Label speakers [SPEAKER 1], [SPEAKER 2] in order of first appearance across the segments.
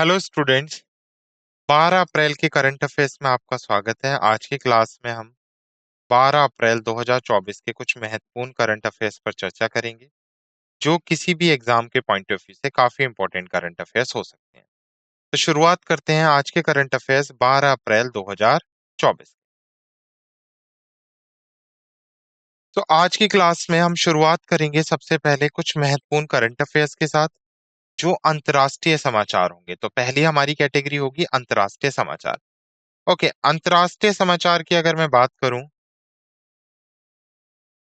[SPEAKER 1] Hello students. 12 अप्रैल के current affairs में आपका स्वागत है। आज की क्लास में हम 12 अप्रैल 2024 के कुछ महत्वपूर्ण करंट अफेयर्स पर चर्चा करेंगे, जो किसी भी एग्जाम के पॉइंट ऑफ व्यू से काफी इंपॉर्टेंट करंट अफेयर्स हो सकते हैं। तो शुरुआत करते हैं आज के करंट अफेयर्स 12 अप्रैल 2024। तो आज की क्लास में हम शुरुआत करेंगे सबसे पहले कुछ महत्वपूर्ण करंट अफेयर्स के साथ, जो अंतर्राष्ट्रीय समाचार होंगे। तो पहली हमारी कैटेगरी होगी अंतर्राष्ट्रीय समाचार। ओके, अंतर्राष्ट्रीय समाचार की अगर मैं बात करूं,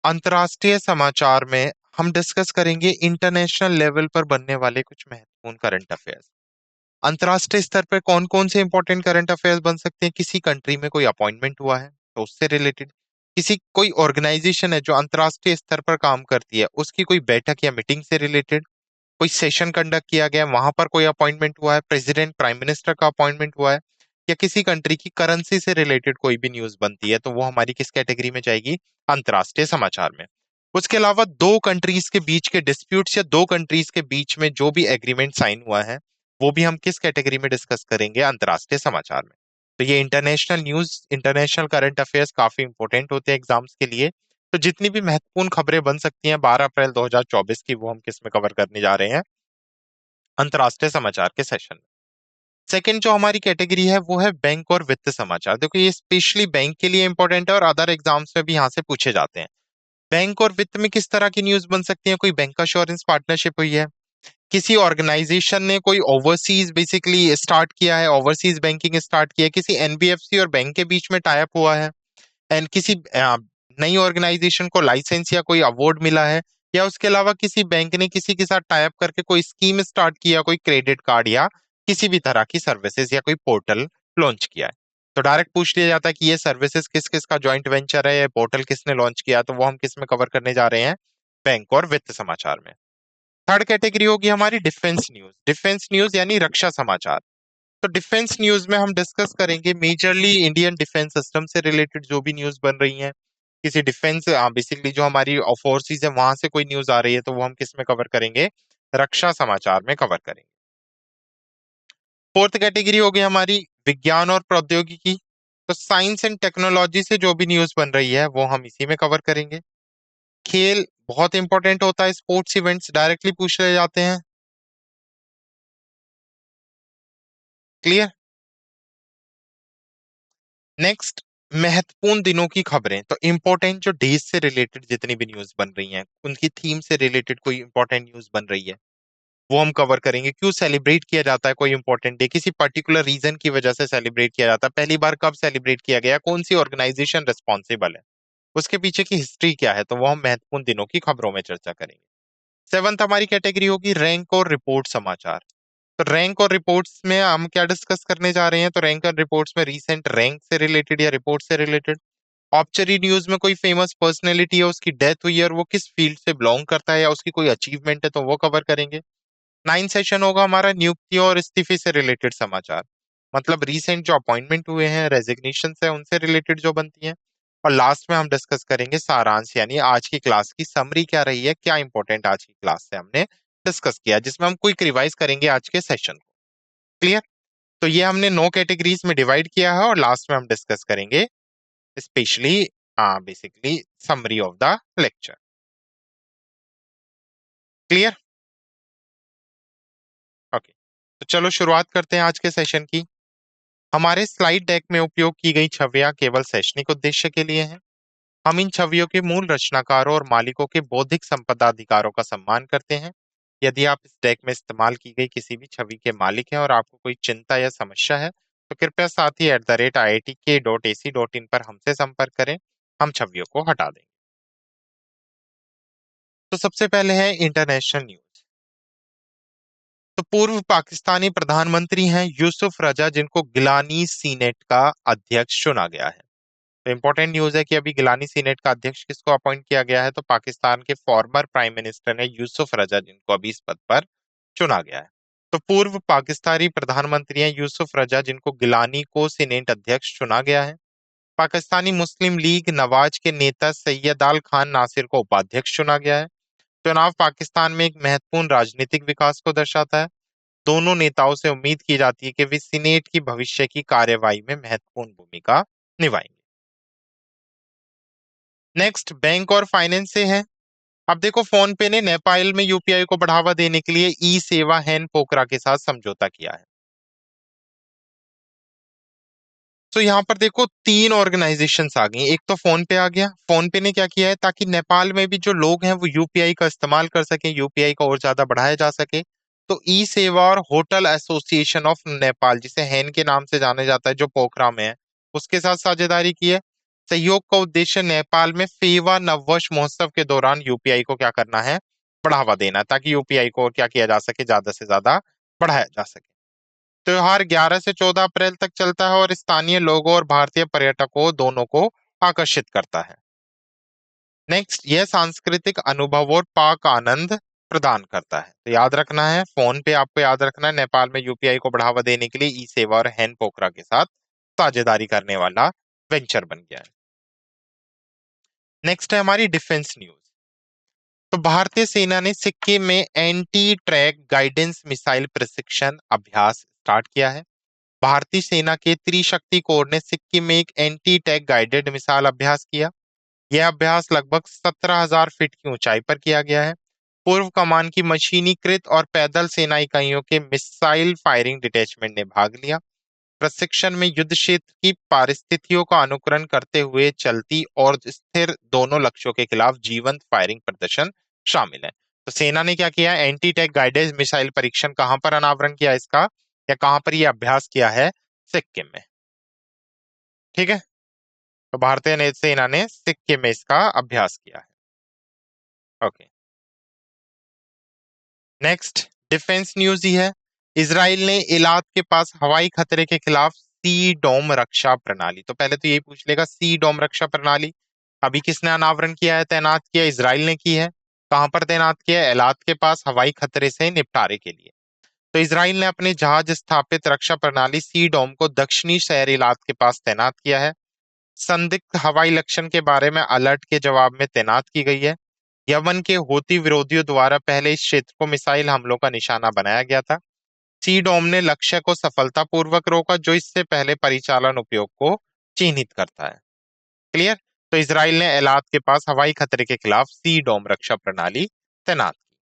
[SPEAKER 1] अंतर्राष्ट्रीय समाचार में हम डिस्कस करेंगे इंटरनेशनल लेवल पर बनने वाले कुछ महत्वपूर्ण करंट अफेयर्स। अंतर्राष्ट्रीय स्तर पर कौन कौन से इंपॉर्टेंट करंट अफेयर्स बन सकते हैं? किसी कंट्री में कोई अपॉइंटमेंट हुआ है तो उससे रिलेटेड, किसी कोई ऑर्गेनाइजेशन है जो अंतर्राष्ट्रीय स्तर पर काम करती है, उसकी कोई बैठक या मीटिंग से रिलेटेड, कोई सेशन कंडक्ट किया गया है, वहां पर कोई अपॉइंटमेंट हुआ है, प्रेसिडेंट प्राइम मिनिस्टर का अपॉइंटमेंट हुआ है, या किसी कंट्री की करेंसी से रिलेटेड कोई भी न्यूज बनती है, तो वो हमारी किस कैटेगरी में जाएगी? अंतर्राष्ट्रीय समाचार में। उसके अलावा दो कंट्रीज के बीच के डिस्प्यूट्स या दो कंट्रीज के बीच में जो भी एग्रीमेंट साइन हुआ है, वो भी हम किस कैटेगरी में डिस्कस करेंगे? अंतर्राष्ट्रीय समाचार में। तो ये international news, international current affairs काफी इंपॉर्टेंट होते हैं एग्जाम्स के लिए। तो जितनी भी महत्वपूर्ण खबरें बन सकती हैं 12 अप्रैल 2024 की, वो हम किस में कवर करने जा रहे हैं? अंतर्राष्ट्रीय समाचार के सेशन में। सेकंड जो हमारी कैटेगरी है वो है बैंक और वित्त समाचार। देखो, ये स्पेशली बैंक के लिए इंपॉर्टेंट है और अदर एग्जाम्स में भी यहाँ से पूछे जाते हैं। बैंक और वित्त में किस तरह की न्यूज बन सकती है? कोई बैंक अश्योरेंस पार्टनरशिप हुई है, किसी ऑर्गेनाइजेशन ने कोई ओवरसीज बेसिकली स्टार्ट किया है, ओवरसीज बैंकिंग स्टार्ट किया है, किसी एनबीएफसी और बैंक के बीच में टाई अप हुआ है, एंड किसी नई ऑर्गेनाइजेशन को लाइसेंस या कोई अवार्ड मिला है, या उसके अलावा किसी बैंक ने किसी के साथ टाई अप करके कोई स्कीम स्टार्ट किया, कोई क्रेडिट कार्ड या किसी भी तरह की सर्विसेज या कोई पोर्टल लॉन्च किया है। तो डायरेक्ट पूछ लिया जाता है कि ये सर्विसेज किस किस का जॉइंट वेंचर है, ये पोर्टल किसने लॉन्च किया, तो वो हम किस में कवर करने जा रहे हैं? बैंक और वित्त समाचार में। थर्ड कैटेगरी होगी हमारी डिफेंस न्यूज। डिफेंस न्यूज यानी रक्षा समाचार। तो डिफेंस न्यूज में हम डिस्कस करेंगे मेजरली इंडियन डिफेंस सिस्टम से रिलेटेड जो भी न्यूज बन रही है, किसी डिफेंस बेसिकली जो हमारी फोर्सेस है वहां से कोई न्यूज आ रही है, तो वो हम किस में कवर करेंगे? रक्षा समाचार में कवर करेंगे। फोर्थ कैटेगरी होगी हमारी विज्ञान और प्रौद्योगिकी। तो साइंस एंड टेक्नोलॉजी से जो भी न्यूज बन रही है वो हम इसी में कवर करेंगे। खेल बहुत इंपॉर्टेंट होता है, स्पोर्ट्स इवेंट्स डायरेक्टली पूछ रहे जाते हैं। क्लियर? नेक्स्ट, महत्वपूर्ण दिनों की खबरें। तो इंपॉर्टेंट जो डेज से रिलेटेड जितनी भी न्यूज बन रही हैं, उनकी थीम से रिलेटेड कोई इंपॉर्टेंट न्यूज बन रही है, वो हम कवर करेंगे। क्यों सेलिब्रेट किया जाता है कोई इंपॉर्टेंट डे, किसी पर्टिकुलर रीजन की वजह से सेलिब्रेट किया जाता है, पहली बार कब सेलिब्रेट किया गया, कौन सी ऑर्गेनाइजेशन रिस्पॉन्सिबल है, उसके पीछे की हिस्ट्री क्या है, तो वो हम महत्वपूर्ण दिनों की खबरों में चर्चा करेंगे। सेवंथ हमारी कैटेगरी होगी रैंक और रिपोर्ट समाचार। तो रैंक और रिपोर्ट्स में हम क्या डिस्कस करने जा रहे हैं? तो रैंक और रिपोर्ट्स में रीसेंट रैंक से रिलेटेड या रिपोर्ट से रिलेटेड, ऑब्चरी न्यूज में कोई फेमस पर्सनैलिटी है, उसकी डेथ हुई है और वो किस फील्ड से बिलोंग करता है या उसकी कोई अचीवमेंट है, तो वो कवर करेंगे। नाइन सेशन होगा हमारा नियुक्तियों और इस्तीफे से रिलेटेड समाचार, मतलब रीसेंट जो अपॉइंटमेंट हुए हैं, रेजिग्नेशन है, उनसे रिलेटेड जो बनती हैं। और लास्ट में हम डिस्कस करेंगे सारांश, यानी आज की क्लास की समरी क्या रही है, क्या इंपॉर्टेंट आज की क्लास से हमने डिस्कस किया, जिसमें हम क्विक रिवाइज करेंगे आज के सेशन को। क्लियर? तो ये हमने 9 कैटेगरीज में डिवाइड किया है और लास्ट में हम डिस्कस करेंगे specially basically summary of the lecture. Clear? Okay, तो चलो शुरुआत करते हैं आज के सेशन की। हमारे स्लाइड डेक में उपयोग की गई छवियां केवल शैक्षणिक उद्देश्य के लिए हैं। हम इन छवियों के मूल रचनाकारों और मालिकों के बौद्धिक संपदा अधिकारों का सम्मान करते हैं। यदि आप इस डेक में इस्तेमाल की गई किसी भी छवि के मालिक हैं और आपको कोई चिंता या समस्या है, तो कृपया साथी @IITK.AC.in पर हमसे संपर्क करें, हम छवियों को हटा देंगे। तो सबसे पहले है इंटरनेशनल न्यूज। तो पूर्व पाकिस्तानी प्रधानमंत्री हैं यूसुफ रजा, जिनको गिलानी सीनेट का अध्यक्ष चुना गया है। तो इंपॉर्टेंट न्यूज है कि अभी गिलानी सीनेट का अध्यक्ष किसको अपॉइंट किया गया है? तो पाकिस्तान के फॉर्मर प्राइम मिनिस्टर ने यूसुफ रजा, जिनको अभी इस पद पर चुना गया है। तो पूर्व पाकिस्तानी प्रधानमंत्री हैं यूसुफ रजा, जिनको गिलानी को सीनेट अध्यक्ष चुना गया है। पाकिस्तानी मुस्लिम लीग नवाज के नेता सैयद खान नासिर को उपाध्यक्ष चुना गया है। चुनाव पाकिस्तान में एक महत्वपूर्ण राजनीतिक विकास को दर्शाता है। दोनों नेताओं से उम्मीद की जाती है कि वे सीनेट की भविष्य की कार्यवाही में महत्वपूर्ण भूमिका निभाएंगे। नेक्स्ट बैंक और फाइनेंस से है। अब देखो, फोन पे ने नेपाल में यूपीआई को बढ़ावा देने के लिए ई सेवा हैन पोकरा के साथ समझौता किया है। तो यहाँ पर देखो, तीन ऑर्गेनाइजेशंस आ गई। एक तो फोन पे आ गया। फोन पे ने क्या किया है, ताकि नेपाल में भी जो लोग हैं वो यूपीआई का इस्तेमाल कर सके, यूपीआई का और ज्यादा बढ़ाया जा सके। तो ई सेवा और होटल एसोसिएशन ऑफ नेपाल, जिसे हैन के नाम से जाना जाता है, जो पोखरा में है, उसके साथ साझेदारी की है। सहयोग का उद्देश्य नेपाल में फेवा नववर्ष महोत्सव के दौरान यूपीआई को क्या करना है, बढ़ावा देना है, ताकि यूपीआई को क्या किया जा सके, ज्यादा से ज्यादा बढ़ाया जा सके। त्योहार 11 से 14 अप्रैल तक चलता है और स्थानीय लोगों और भारतीय पर्यटकों दोनों को आकर्षित करता है। नेक्स्ट, यह सांस्कृतिक अनुभव और पाक आनंद प्रदान करता है। तो याद रखना है, फोन पे आपको याद रखना है, नेपाल में यूपीआई को बढ़ावा देने के लिए ई सेवा और हैन पोखरा के साथ साझेदारी करने वाला वेंचर बन गया है। नेक्स्ट है हमारी डिफेंस न्यूज। तो भारतीय सेना ने सिक्किम में एंटी ट्रैक गाइडेंस मिसाइल प्रशिक्षण अभ्यास स्टार्ट किया है। भारतीय सेना के त्रिशक्ति कोर ने सिक्किम में एक एंटी टैंक गाइडेड मिसाइल अभ्यास किया। यह अभ्यास लगभग 17,000 फीट की ऊंचाई पर किया गया है। पूर्व कमान की मशीनीकृत और पैदल सेना इकाइयों के मिसाइल फायरिंग डिटैचमेंट ने भाग लिया। प्रशिक्षण में युद्ध क्षेत्र की परिस्थितियों का अनुकरण करते हुए चलती और स्थिर दोनों लक्ष्यों के खिलाफ जीवंत फायरिंग प्रदर्शन शामिल है। तो सेना ने क्या किया, एंटी टैंक गाइडेड मिसाइल परीक्षण कहां पर अनावरण किया इसका, या कहां पर यह अभ्यास किया है, सिक्किम में। ठीक है, तो भारतीय सेना ने सिक्किम में इसका अभ्यास किया है। ओके, नेक्स्ट डिफेंस न्यूज ही है। इजराइल ने इलाद के पास हवाई खतरे के खिलाफ सी डोम रक्षा प्रणाली, तो पहले तो यही पूछ लेगा, सी डोम रक्षा प्रणाली अभी किसने अनावरण किया है, तैनात किया, इजराइल ने की है। कहां पर तैनात किया है, इलाद के पास हवाई खतरे से निपटारे के लिए। तो इजराइल ने अपने जहाज स्थापित रक्षा प्रणाली सी डोम को दक्षिणी शहर इलाद के पास तैनात किया है। संदिग्ध हवाई लक्षण के बारे में अलर्ट के जवाब में तैनात की गई है। यमन के हूती विरोधियों द्वारा पहले इस क्षेत्र को मिसाइल हमलों का निशाना बनाया गया था। सी डोम ने लक्ष्य को सफलतापूर्वक रोका, जो इससे पहले परिचालन उपयोग को चिन्हित करता है। क्लियर। तो इजराइल ने एलाद के पास हवाई खतरे के खिलाफ सी डोम रक्षा प्रणाली तैनात की।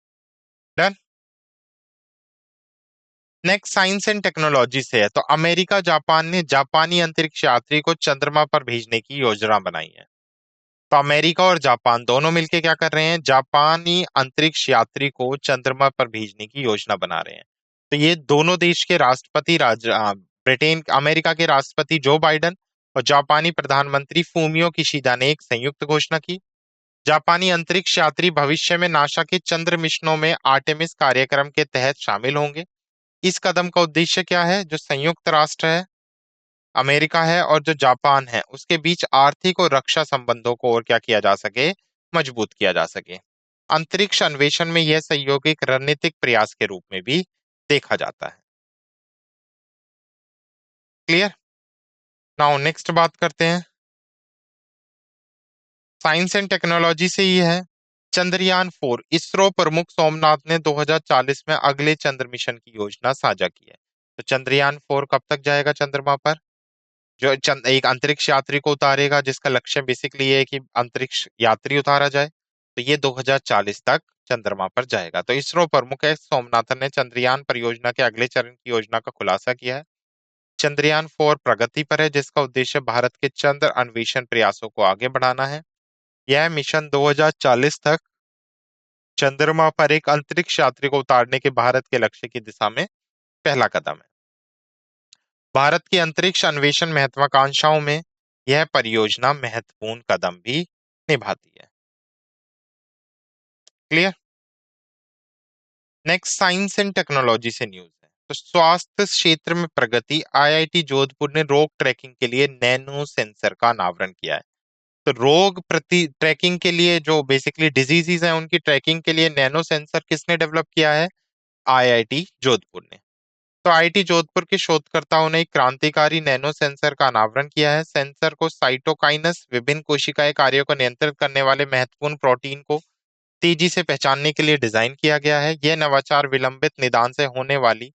[SPEAKER 1] Done. Next science and technology से है। तो अमेरिका जापान ने जापानी अंतरिक्ष यात्री को चंद्रमा पर भेजने की योजना बनाई है। तो अमेरिका और जापान दोनों मिलकर क्या कर रहे हैं, जापानी अंतरिक्ष यात्री को चंद्रमा पर भेजने की योजना बना रहे हैं। तो ये दोनों देश के राष्ट्रपति ब्रिटेन अमेरिका के राष्ट्रपति जो बाइडन और जापानी प्रधानमंत्री फूमियो किशिदा ने एक संयुक्त घोषणा की। जापानी अंतरिक्ष यात्री भविष्य में नासा के चंद्र मिशनों में आर्टेमिस कार्यक्रम के तहत शामिल होंगे। इस कदम का उद्देश्य क्या है, जो संयुक्त राष्ट्र है, अमेरिका है और जो जापान है, उसके बीच आर्थिक और रक्षा संबंधों को और क्या किया जा सके, मजबूत किया जा सके। अंतरिक्ष अन्वेषण में यह सहयोग एक रणनीतिक प्रयास के रूप में भी देखा जाता है। क्लियर। नाउ नेक्स्ट बात करते हैं साइंस एंड टेक्नोलॉजी से ही है। चंद्रयान 4 इसरो प्रमुख सोमनाथ ने 2040 में अगले चंद्र मिशन की योजना साझा की है। तो चंद्रयान 4 कब तक जाएगा चंद्रमा पर, जो एक अंतरिक्ष यात्री को उतारेगा, जिसका लक्ष्य बेसिकली ये है कि अंतरिक्ष यात्री उतारा जाए। तो ये 2040 तक चंद्रमा पर जाएगा। तो इसरो प्रमुख एस सोमनाथन ने चंद्रयान परियोजना के अगले चरण की योजना का खुलासा किया है। चंद्रयान 4 प्रगति पर है, जिसका उद्देश्य भारत के चंद्र अन्वेषण प्रयासों को आगे बढ़ाना है। यह मिशन 2040 तक चंद्रमा पर एक अंतरिक्ष यात्री को उतारने के भारत के लक्ष्य की दिशा में पहला कदम है। भारत की अंतरिक्ष अन्वेषण महत्वाकांक्षाओं में यह परियोजना महत्वपूर्ण कदम भी निभाती है। Clear. Next science and technology से न्यूज है। तो स्वास्थ्य क्षेत्र में प्रगति, आईआईटी जोधपुर ने रोग ट्रैकिंग के लिए नैनो सेंसर का अनावरण किया है। तो रोग प्रति ट्रैकिंग के लिए, जो बेसिकली डिजीजेज हैं उनकी ट्रैकिंग के लिए नैनो सेंसर किसने डेवलप किया है, आईआईटी जोधपुर ने। तो आईआईटी जोधपुर के शोधकर्ताओं ने एक क्रांतिकारी नैनो सेंसर का अनावरण किया है। सेंसर को साइटोकाइनस, विभिन्न कोशिकाएं कार्यों को नियंत्रित करने वाले महत्वपूर्ण प्रोटीन को तेजी से पहचानने के लिए डिजाइन किया गया है। यह नवाचार विलंबित निदान से होने वाली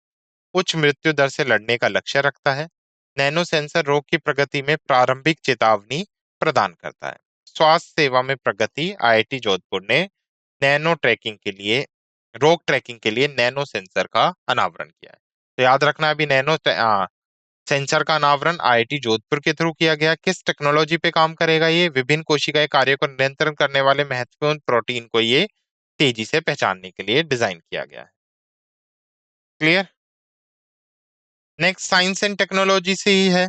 [SPEAKER 1] उच्च मृत्यु दर से लड़ने का लक्ष्य रखता है। नैनो सेंसर रोग की प्रगति में प्रारंभिक चेतावनी प्रदान करता है। स्वास्थ्य सेवा में प्रगति, आईआईटी जोधपुर ने नैनो ट्रैकिंग के लिए रोग ट्रैकिंग के लिए नैनो सेंसर का अनावरण किया है। तो याद रखना, अभी सेंसर का अनावरण आईआईटी जोधपुर के थ्रू किया गया। किस टेक्नोलॉजी पे काम करेगा ये? विभिन्न कोशिकीय कार्यों को नियंत्रण करने वाले महत्वपूर्ण प्रोटीन को ये तेजी से पहचानने के लिए डिजाइन किया गया है। Clear? Next science and technology से ही है।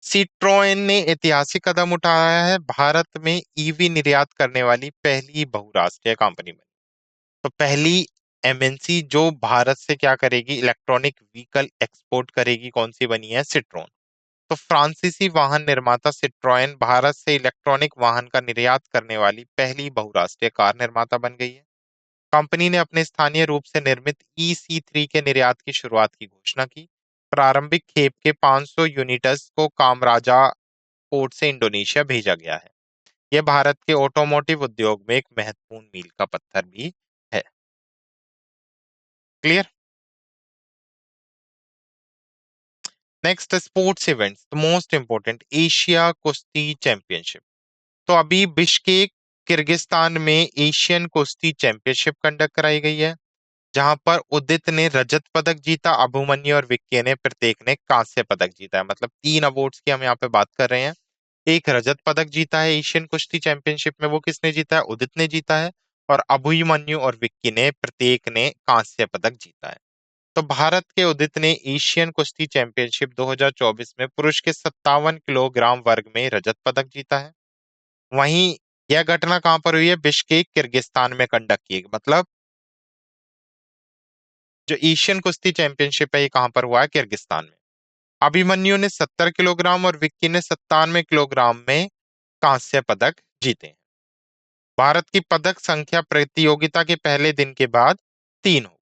[SPEAKER 1] सिट्रोएन ने ऐतिहासिक कदम उठाया है, भारत में ईवी निर्यात करने वाली पहली बहुराष्ट्रीय कंपनी बनी। तो पहली एमएनसी जो भारत से क्या करेगी, इलेक्ट्रॉनिक व्हीकल एक्सपोर्ट करेगी, कौन सी बनी है? सिट्रोन। तो फ्रांसीसी वाहन निर्माता सिट्रोएन भारत से इलेक्ट्रॉनिक वाहन का निर्यात करने वाली पहली बहुराष्ट्रीय कार निर्माता बन गई है। कंपनी ने अपने स्थानीय रूप से निर्मित EC3 के निर्यात की शुरुआत की घोषणा की। प्रारंभिक खेप के 500 यूनिट्स को कामराजा पोर्ट से इंडोनेशिया भेजा गया है। यह भारत के ऑटोमोटिव उद्योग में एक महत्वपूर्ण मील का पत्थर भी है। Clear? Next, sports events, the most important, Asia कुश्ती चैंपियनशिप। तो अभी बिश्केक किर्गिस्तान में एशियन कुश्ती चैंपियनशिप कंडक्ट कराई गई है, जहां पर उदित ने रजत पदक जीता, अभिमन्यु और विक्की ने प्रत्येक ने कांस्य पदक जीता है। मतलब 3 अवार्ड्स की हम यहाँ पे बात कर रहे हैं। एक रजत पदक जीता है एशियन कुश्ती चैंपियनशिप में, वो किसने जीता है? उदित ने जीता है। और अभिमन्यु और विक्की ने प्रत्येक ने कांस्य पदक जीता है। तो भारत के उदित ने एशियन कुश्ती चैंपियनशिप 2024 में पुरुष के 57 किलोग्राम वर्ग में रजत पदक जीता है। वहीं यह घटना कहां पर हुई है? बिश्केक किर्गिस्तान में कंडक्ट की, मतलब जो एशियन कुश्ती चैंपियनशिप है ये कहां पर हुआ है? किर्गिस्तान में। अभिमन्यु ने 70 किलोग्राम और विक्की ने 97 किलोग्राम में कांस्य पदक जीते हैं। भारत की पदक संख्या प्रतियोगिता के पहले दिन के बाद 3 हो।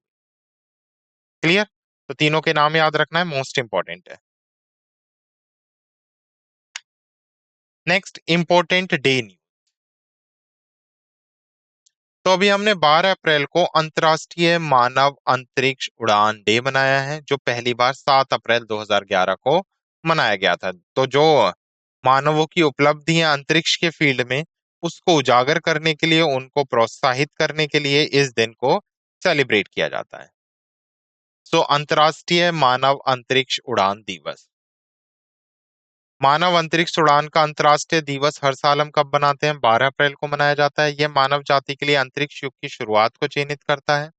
[SPEAKER 1] क्लियर? तो तीनों के नाम याद रखना है, मोस्ट इंपॉर्टेंट है। Next important day news. तो अभी हमने 12 अप्रैल को अंतर्राष्ट्रीय मानव अंतरिक्ष उड़ान डे मनाया है, जो पहली बार 7 अप्रैल 2011 को मनाया गया था। तो जो मानवों की उपलब्धियां अंतरिक्ष के फील्ड में, उसको उजागर करने के लिए, उनको प्रोत्साहित करने के लिए इस दिन को सेलिब्रेट किया जाता है। सो अंतर्राष्ट्रीय मानव अंतरिक्ष उड़ान दिवस। मानव अंतरिक्ष उड़ान का अंतर्राष्ट्रीय दिवस हर साल हम कब मनाते हैं? 12 अप्रैल को मनाया जाता है। यह मानव जाति के लिए अंतरिक्ष युग की शुरुआत को चिन्हित करता है।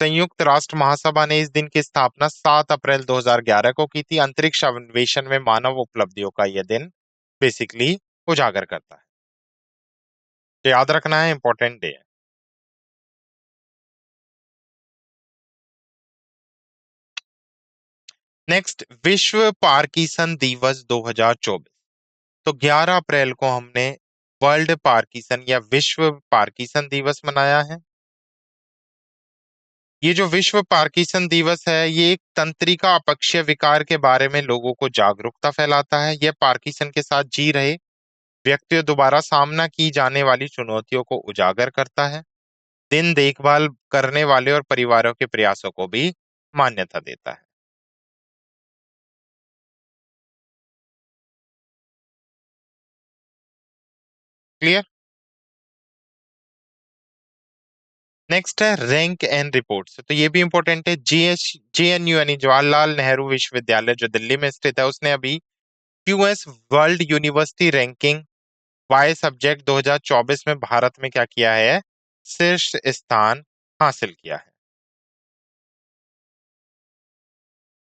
[SPEAKER 1] संयुक्त राष्ट्र महासभा ने इस दिन की स्थापना 7 अप्रैल 2011 को की थी। अंतरिक्ष अन्वेषण में मानव उपलब्धियों का यह दिन बेसिकली उजागर करता है। तो याद रखना है, इंपॉर्टेंट डे है। नेक्स्ट, विश्व पार्किंसन दिवस 2024। तो 11 अप्रैल को हमने वर्ल्ड पार्किंसन या विश्व पार्किंसन दिवस मनाया है। ये जो विश्व पार्किंसन दिवस है, ये एक तंत्रिका अपक्षय विकार के बारे में लोगों को जागरूकता फैलाता है। यह पार्किंसन के साथ जी रहे व्यक्तियों द्वारा सामना की जाने वाली चुनौतियों को उजागर करता है। दिन देखभाल करने वाले और परिवारों के प्रयासों को भी मान्यता देता है। क्लियर? नेक्स्ट है रैंक एंड रिपोर्ट्स। तो ये भी इंपॉर्टेंट है। JNU यानी जवाहरलाल नेहरू विश्वविद्यालय जो दिल्ली में स्थित है, उसने अभी QS world university ranking by subject 2024 में भारत में क्या किया है? शीर्ष स्थान हासिल किया है।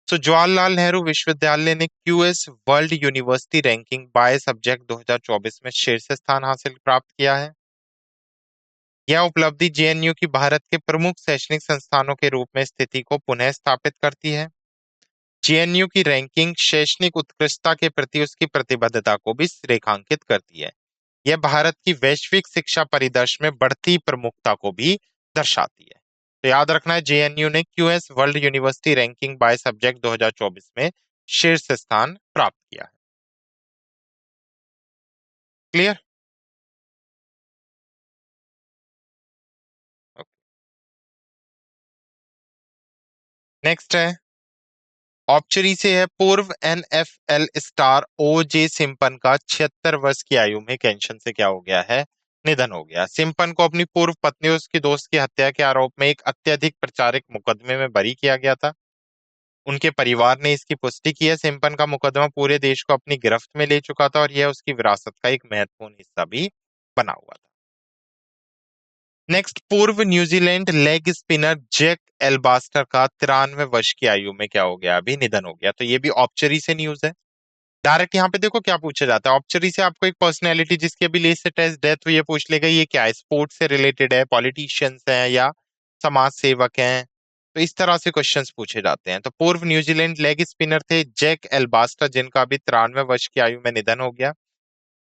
[SPEAKER 1] तो जवाहरलाल नेहरू विश्वविद्यालय ने QS world university ranking by subject 2024 में शीर्ष स्थान हासिल प्राप्त किया है। यह उपलब्धि JNU की भारत के प्रमुख शैक्षणिक संस्थानों के रूप में स्थिति को पुनः स्थापित करती है। JNU की रैंकिंग शैक्षणिक उत्कृष्टता के प्रति उसकी प्रतिबद्धता को भी रेखांकित करती है। यह भारत की वैश्विक शिक्षा परिदृश्य में बढ़ती प्रमुखता को भी दर्शाती है। तो याद रखना है, JNU ने QS world university ranking by subject 2024 में शीर्ष स्थान प्राप्त किया है। क्लियर? नेक्स्ट है ऑप्चरी से है, पूर्व एनएफएल स्टार ओजे सिम्पन का 76 वर्ष की आयु में कैंसर से क्या हो गया है, निधन हो गया। सिम्पन को अपनी पूर्व पत्नी और उसकी दोस्त की हत्या के आरोप में एक अत्यधिक प्रचारित मुकदमे में बरी किया गया था। उनके परिवार ने इसकी पुष्टि की है। सिम्पन का मुकदमा पूरे देश को अपनी गिरफ्त में ले चुका था और यह उसकी विरासत का एक महत्वपूर्ण हिस्सा भी बना हुआ था। नेक्स्ट, पूर्व न्यूजीलैंड लेग स्पिनर जैक एल्बास्टर का 93 वर्ष की आयु में क्या हो गया, अभी निधन हो गया। तो ये भी ऑप्चरी से न्यूज है। डायरेक्ट यहाँ पे देखो क्या पूछा जाता है, ऑप्चरी से आपको एक पर्सनैलिटी जिसकी अभी लेटेस्ट डेथ हुई है पूछ लेगा, ये क्या है, स्पोर्ट्स से रिलेटेड है, पॉलिटिशियंस हैं या समाज सेवक हैं। तो इस तरह से क्वेश्चंस पूछे जाते हैं। तो पूर्व न्यूजीलैंड लेग स्पिनर थे जैक एल्बास्टर, जिनका अभी 93 वर्ष की आयु में निधन हो गया।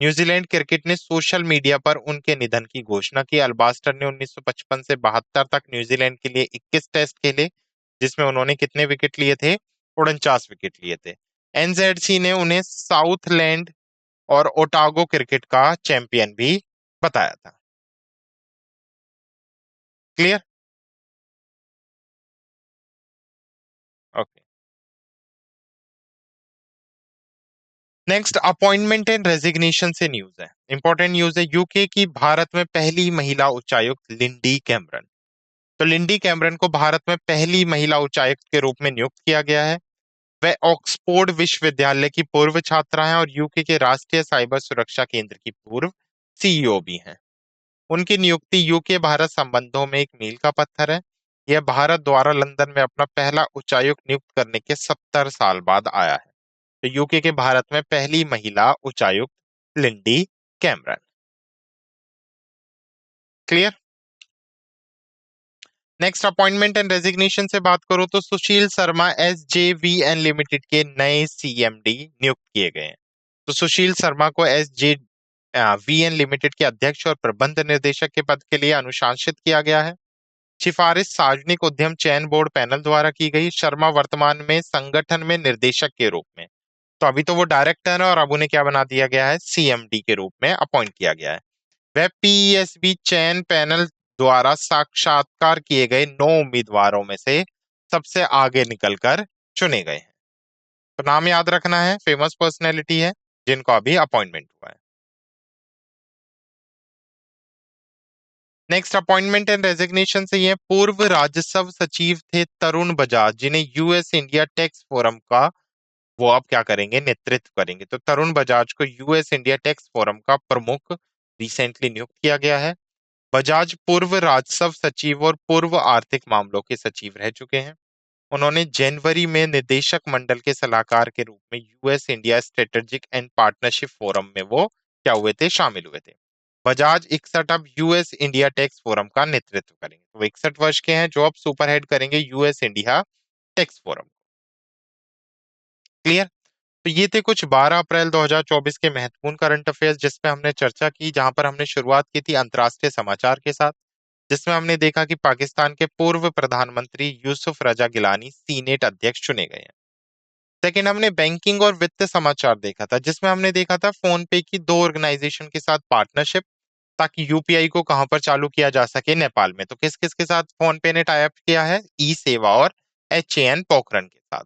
[SPEAKER 1] न्यूजीलैंड क्रिकेट ने सोशल मीडिया पर उनके निधन की घोषणा की। अल्बास्टर ने 1955 से 72 तक न्यूजीलैंड के लिए 21 टेस्ट खेले, जिसमें उन्होंने कितने विकेट लिए थे, 49 विकेट लिए थे। एनजेडसी ने उन्हें साउथलैंड और ओटागो क्रिकेट का चैंपियन भी बताया था। Clear? Okay. Next, appointment and resignation से न्यूज है, इंपॉर्टेंट न्यूज है। यूके की भारत में पहली महिला उच्चायुक्त लिंडी कैमरन। तो लिंडी कैमरन को भारत में पहली महिला उच्चायुक्त के रूप में नियुक्त किया गया है। वह ऑक्सफोर्ड विश्वविद्यालय की पूर्व छात्रा हैं और यूके के राष्ट्रीय साइबर सुरक्षा केंद्र की पूर्व सीईओ भी हैं। उनकी नियुक्ति यूके भारत संबंधों में एक मील का पत्थर है। यह भारत द्वारा लंदन में अपना पहला उच्चायुक्त नियुक्त करने के 70 साल बाद आया है। तो यूके के भारत में पहली महिला उच्चायुक्त Lindy Cameron. Clear? Next, appointment and resignation से बात करो तो सुशील शर्मा एसजेवीएन लिमिटेड के नए सीएमडी नियुक्त किए गए हैं। तो सुशील शर्मा को एसजे वीएन लिमिटेड के अध्यक्ष और प्रबंध निर्देशक के पद के लिए अनुशासित किया गया है। सिफारिश सार्वजनिक उद्यम चयन बोर्ड पैनल द्वारा की गई। शर्मा वर्तमान में संगठन में निर्देशक के रूप में, तो अभी तो वो डायरेक्टर है और अब उन्हें क्या बना दिया गया है, सीएमडी के रूप में अपॉइंट किया गया है। वह पीईएसबी चयन पैनल द्वारा साक्षात्कार किए गए 9 उम्मीदवारों में से सबसे आगे निकलकर चुने गए हैं। तो नाम याद रखना है, फेमस पर्सनैलिटी है जिनको अभी अपॉइंटमेंट हुआ है। नेक्स्ट, अपॉइंटमेंट एंड रेजिग्नेशन से ये पूर्व राजस्व सचिव थे तरुण बजाज, जिन्हें यूएस इंडिया टैक्स फोरम का वो आप क्या करेंगे, नेतृत्व करेंगे। तो तरुण बजाज को यूएस इंडिया टैक्स फोरम का प्रमुख रिसेंटली नियुक्त किया गया है। बजाज पूर्व राजस्व सचिव और पूर्व आर्थिक मामलों के सचिव रह चुके हैं। उन्होंने जनवरी में निदेशक मंडल के सलाहकार के रूप में US India strategic and partnership forum में वो क्या हुए थे, शामिल हुए थे। बजाज 61 अब यूएस इंडिया टैक्स फोरम का नेतृत्व करेंगे। वो 61 वर्ष के हैं जो अब सुपरहेड करेंगे US India tax forum. Clear? तो ये थे कुछ 12 अप्रैल 2024 के महत्वपूर्ण करंट अफेयर्स जिसमें हमने चर्चा की, जहां पर हमने शुरुआत की थी अंतर्राष्ट्रीय समाचार के साथ, जिसमें हमने देखा कि पाकिस्तान के पूर्व प्रधानमंत्री यूसुफ रजा गिलानी सीनेट अध्यक्ष चुने गए हैं। सेकंड, हमने बैंकिंग और वित्त समाचार देखा था, जिसमें हमने देखा था फोन पे की 2 ऑर्गेनाइजेशन के साथ पार्टनरशिप, ताकि यूपीआई को कहां पर चालू किया जा सके, नेपाल में। तो किस किस के साथ फोन पे ने टाई अप किया है, ई सेवा और एचएएन पोखरण के साथ।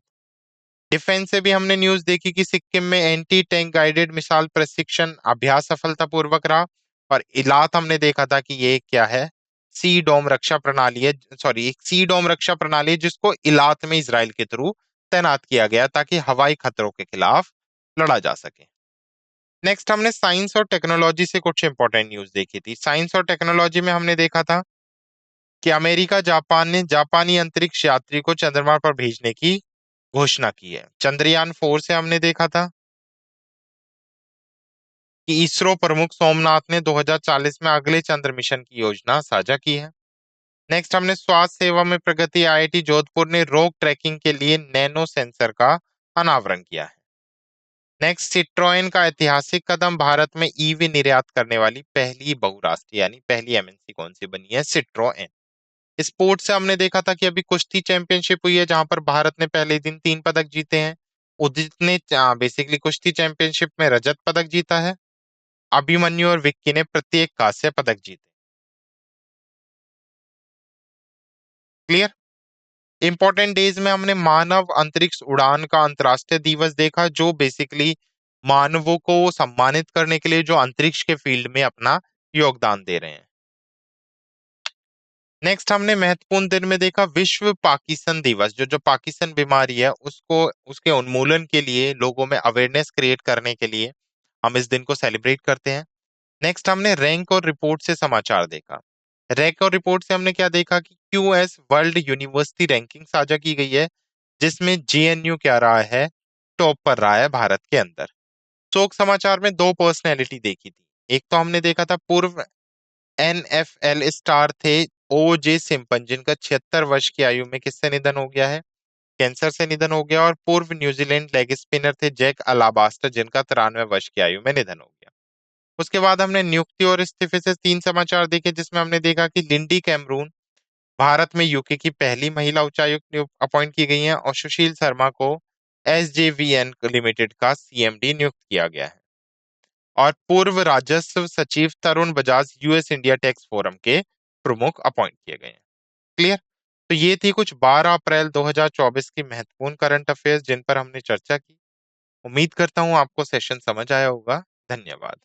[SPEAKER 1] डिफेंस से भी हमने न्यूज देखी कि सिक्किम में एंटी टैंक गाइडेड मिसाइल प्रशिक्षण अभ्यास सफलतापूर्वक रहा। और इलात हमने देखा था कि ये क्या है, सी डोम रक्षा प्रणाली है, सॉरी एक सी डोम रक्षा प्रणाली है जिसको इलात में इसराइल के थ्रू तैनात किया गया ताकि हवाई खतरों के खिलाफ लड़ा जा सके। नेक्स्ट, हमने साइंस और टेक्नोलॉजी से कुछ इंपॉर्टेंट न्यूज देखी थी। साइंस और टेक्नोलॉजी में हमने देखा था कि अमेरिका जापान ने जापानी अंतरिक्ष यात्री को चंद्रमा पर भेजने की घोषणा की है। चंद्रयान 4 से हमने देखा था कि इसरो प्रमुख सोमनाथ ने 2040 में अगले चंद्र मिशन की योजना साझा की है। नेक्स्ट, हमने स्वास्थ्य सेवा में प्रगति, आईआईटी जोधपुर ने रोग ट्रैकिंग के लिए नैनो सेंसर का अनावरण किया है। नेक्स्ट, सिट्रोएन का ऐतिहासिक कदम, भारत में ईवी निर्यात करने वाली पहली बहुराष्ट्रीय यानी पहली एमएनसी कौन सी बनी है, सिट्रोएन। स्पोर्ट्स से हमने देखा था कि अभी कुश्ती चैंपियनशिप हुई है जहां पर भारत ने पहले दिन 3 पदक जीते हैं। उदित ने बेसिकली कुश्ती चैंपियनशिप में रजत पदक जीता है। अभिमन्यु और विक्की ने प्रत्येक कांस्य पदक जीते। क्लियर? इंपॉर्टेंट डेज में हमने मानव अंतरिक्ष उड़ान का अंतर्राष्ट्रीय दिवस देखा, जो बेसिकली मानवों को सम्मानित करने के लिए जो अंतरिक्ष के फील्ड में अपना योगदान दे रहे हैं। नेक्स्ट हमने महत्वपूर्ण दिन में देखा विश्व पार्किंसन दिवस, जो जो पार्किंसन बीमारी है उसको उसके उन्मूलन के लिए लोगों में अवेयरनेस क्रिएट करने के लिए हम इस दिन को सेलिब्रेट करते हैं। नेक्स्ट हमने रैंक और रिपोर्ट से समाचार देखा। रैंक और रिपोर्ट से हमने क्या देखा कि क्यूएस वर्ल्ड यूनिवर्सिटी रैंकिंग साझा की गई है, जिसमें जेएनयू क्या रहा है, टॉप पर रहा है भारत के अंदर। शोक समाचार में दो पर्सनैलिटी देखी थी। एक तो हमने देखा था पूर्व एनएफएल स्टार थे ओ जे सिम्पन, जिनका 76 वर्ष की आयु में किससे निधन हो गया है, कैंसर से निधन हो गया। और पूर्व न्यूजीलैंड लेग स्पिनर थे जैक अलाबास्टर, जिनका 93 वर्ष की आयु में निधन हो गया। उसके बाद हमने नियुक्ति और इस्तीफे से तीन समाचार देखे, जिसमें हमने देखा कि लिंडी कैमरून भारत में यूके की पहली महिला उच्चायुक्त अपॉइंट की गई हैं, और सुशील शर्मा को एसजेवीएन लिमिटेड का सीएमडी नियुक्त किया गया है। और पूर्व राजस्व सचिव Tarun Bajaj US India tax forum के प्रमुख अपॉइंट किए गए हैं। क्लियर? तो ये थी कुछ 12 अप्रैल 2024 की महत्वपूर्ण करंट अफेयर्स जिन पर हमने चर्चा की। उम्मीद करता हूं आपको सेशन समझ आया होगा। धन्यवाद।